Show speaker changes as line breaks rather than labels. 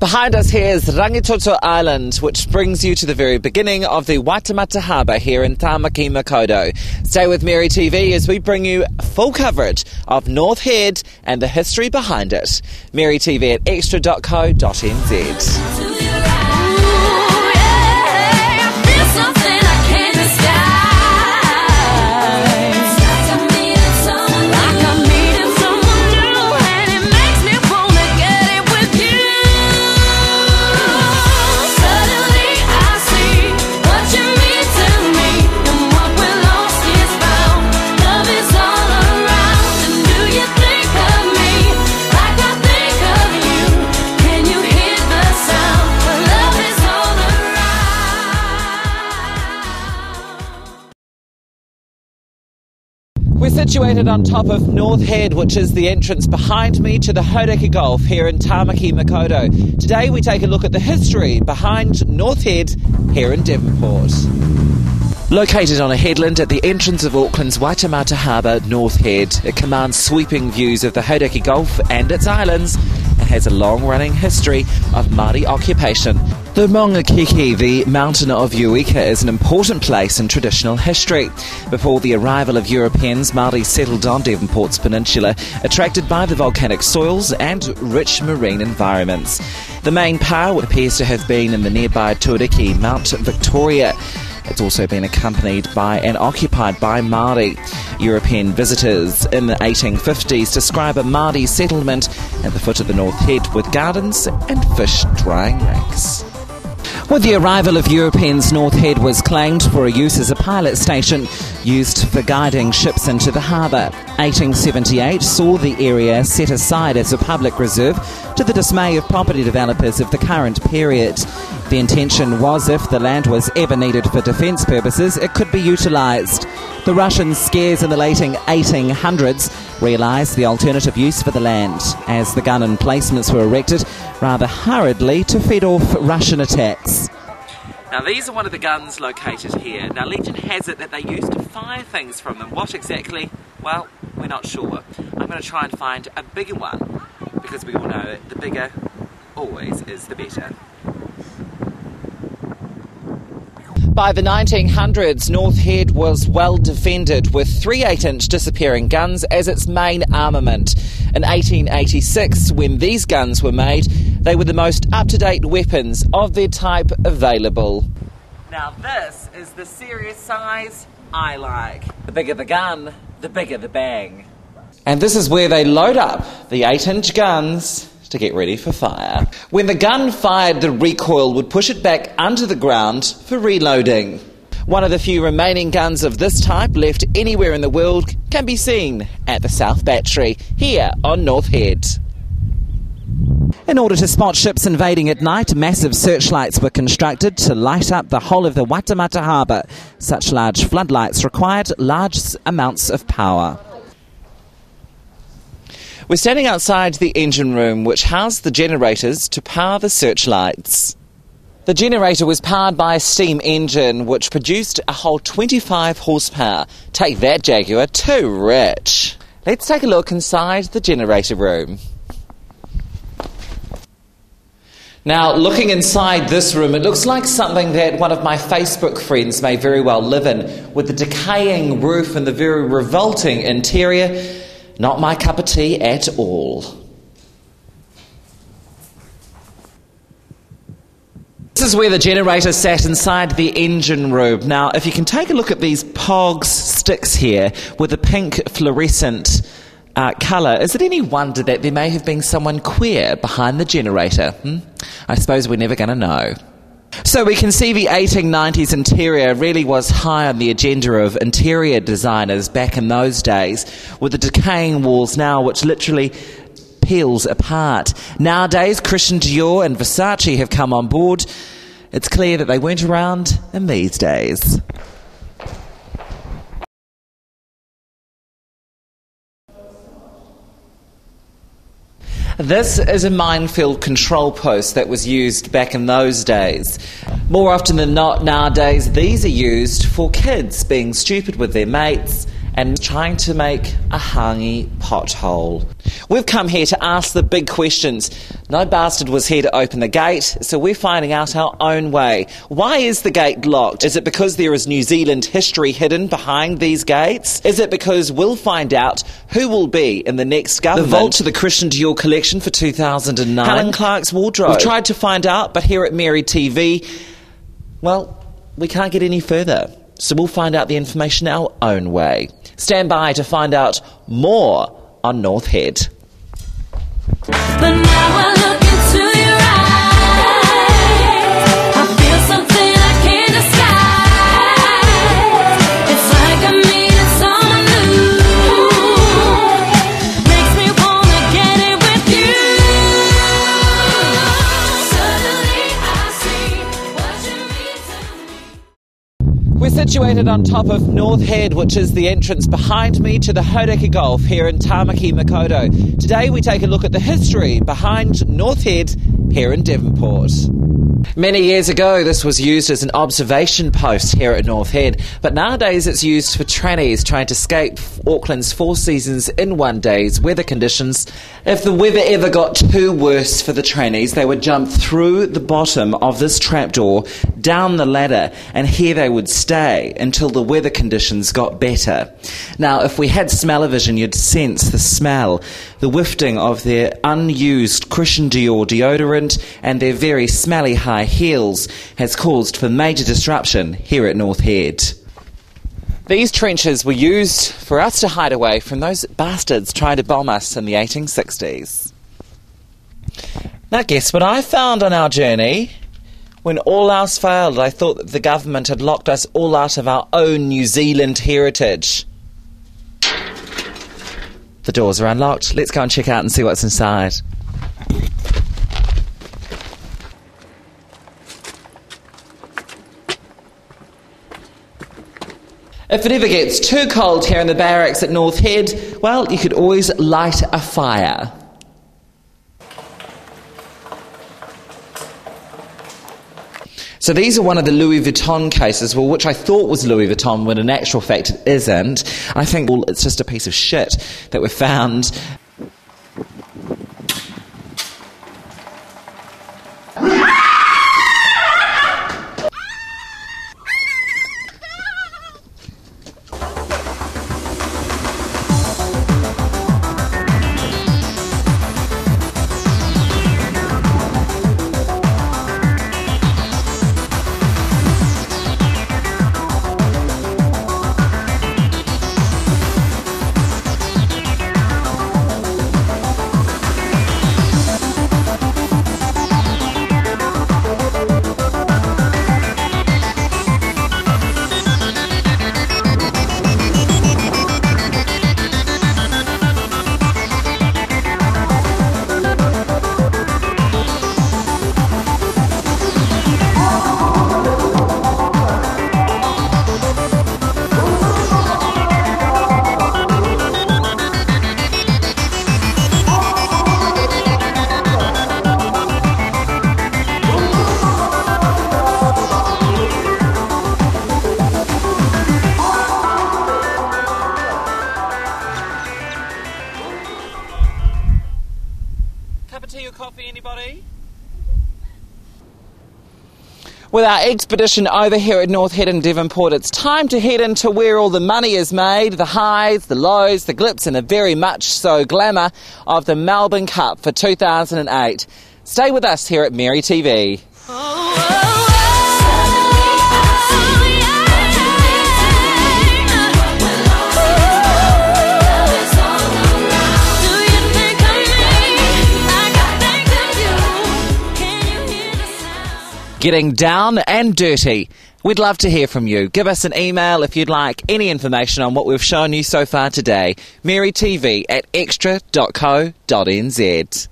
Behind us here is Rangitoto Island, which brings you to the very beginning of the Waitemata Harbour here in Tamaki Makaurau. Stay with Mary TV as we bring you full coverage of North Head and the history behind it. Mary TV at extra.co.nz. We're situated on top of North Head, which is the entrance behind me to the Haddock Gulf here in Tamaki Makaurau. Today we take a look at the history behind North Head here in Devonport. Located on a headland at the entrance of Auckland's Waitemata Harbour, North Head, it commands sweeping views of the Haddock Gulf and its islands and has a long-running history of Māori occupation. The Maungakiki, the mountain of Eureka, is an important place in traditional history. Before the arrival of Europeans, Māori settled on Devonport's peninsula, attracted by the volcanic soils and rich marine environments. The main power appears to have been in the nearby Tuariki, Mount Victoria. It's also been accompanied by and occupied by Māori. European visitors in the 1850s describe a Māori settlement at the foot of the North Head with gardens and fish drying rinks. With the arrival of Europeans, North Head was claimed for a use as a pilot station used for guiding ships into the harbour. 1878 saw the area set aside as a public reserve to the dismay of property developers of the current period. The intention was if the land was ever needed for defence purposes, it could be utilised. The Russian scares in the late 1800s realised the alternative use for the land, as the gun emplacements were erected rather hurriedly to fend off Russian attacks. Now these are one of the guns located here. Now legend has it that they used to fire things from them. What exactly? Well, we're not sure. I'm going to try and find a bigger one, because we all know that the bigger always is the better. By the 1900s, North Head was well defended with 3 8-inch disappearing guns as its main armament. In 1886, when these guns were made, they were the most up-to-date weapons of their type available. Now this is the serious size I like. The bigger the gun, the bigger the bang. And this is where they load up the 8-inch guns to get ready for fire. When the gun fired, the recoil would push it back under the ground for reloading. One of the few remaining guns of this type left anywhere in the world can be seen at the South Battery, here on North Head. In order to spot ships invading at night, massive searchlights were constructed to light up the whole of the Waitemata Harbour. Such large floodlights required large amounts of power. We're standing outside the engine room, which housed the generators to power the searchlights. The generator was powered by a steam engine, which produced a whole 25 horsepower. Take that, Jaguar, too rich. Let's take a look inside the generator room. Now, looking inside this room, it looks like something that one of my Facebook friends may very well live in, with the decaying roof and the very revolting interior. Not my cup of tea at all. This is where the generator sat inside the engine room. Now, if you can take a look at these POGS sticks here with the pink fluorescent colour, is it any wonder that there may have been someone queer behind the generator? I suppose we're never going to know. So we can see the 1890s interior really was high on the agenda of interior designers back in those days, with the decaying walls now which literally peels apart. Nowadays, Christian Dior and Versace have come on board. It's clear that they weren't around in these days. This is a minefield control post that was used back in those days. More often than not nowadays, these are used for kids being stupid with their mates and trying to make a hangi pothole. We've come here to ask the big questions. No bastard was here to open the gate, so we're finding out our own way. Why is the gate locked? Is it because there is New Zealand history hidden behind these gates? Is it because we'll find out who will be in the next government? The vault to the Christian Dior collection for 2009. Helen Clark's wardrobe. We've tried to find out, but here at Mary TV, well, we can't get any further. So we'll find out the information our own way. Stand by to find out more on North Head.
But now I look into your eyes, I feel something I can't disguise. It's like I'm meeting someone new, makes me wanna get it with you. Suddenly I see what you mean to me.
We're situated on top of North Head, which is the entrance behind me to the Haddock-Staniland here in Tamaki, Makaurau. Today we take a look at the history behind North Head here in Devonport. Many years ago this was used as an observation post here at North Head, but nowadays it's used for trannies trying to escape Auckland's 4 seasons in one day's weather conditions. If the weather ever got too worse for the trannies, they would jump through the bottom of this trapdoor, down the ladder, and here they would stay until the weather conditions got better. Now, if we had smell-o-vision, you'd sense the smell, the wafting of their unused Christian Dior deodorant and their very smelly high heels has caused for major disruption here at North Head. These trenches were used for us to hide away from those bastards trying to bomb us in the 1860s. Now guess what I found on our journey? When all else failed, I thought that the government had locked us all out of our own New Zealand heritage. The doors are unlocked. Let's go and check out and see what's inside. If it ever gets too cold here in the barracks at North Head, well, you could always light a fire. So these are one of the Louis Vuitton cases, well, which I thought was Louis Vuitton, when in actual fact it isn't. I think, well, it's just a piece of shit that we found. Cup of tea or coffee, anybody? With our expedition over here at North Head in Devonport, it's time to head into where all the money is made, the highs, the lows, the glips and the very much so glamour of the Melbourne Cup for 2008. Stay with us here at Mary TV. Getting down and dirty. We'd love to hear from you. Give us an email if you'd like any information on what we've shown you so far today. marytv@extra.co.nz.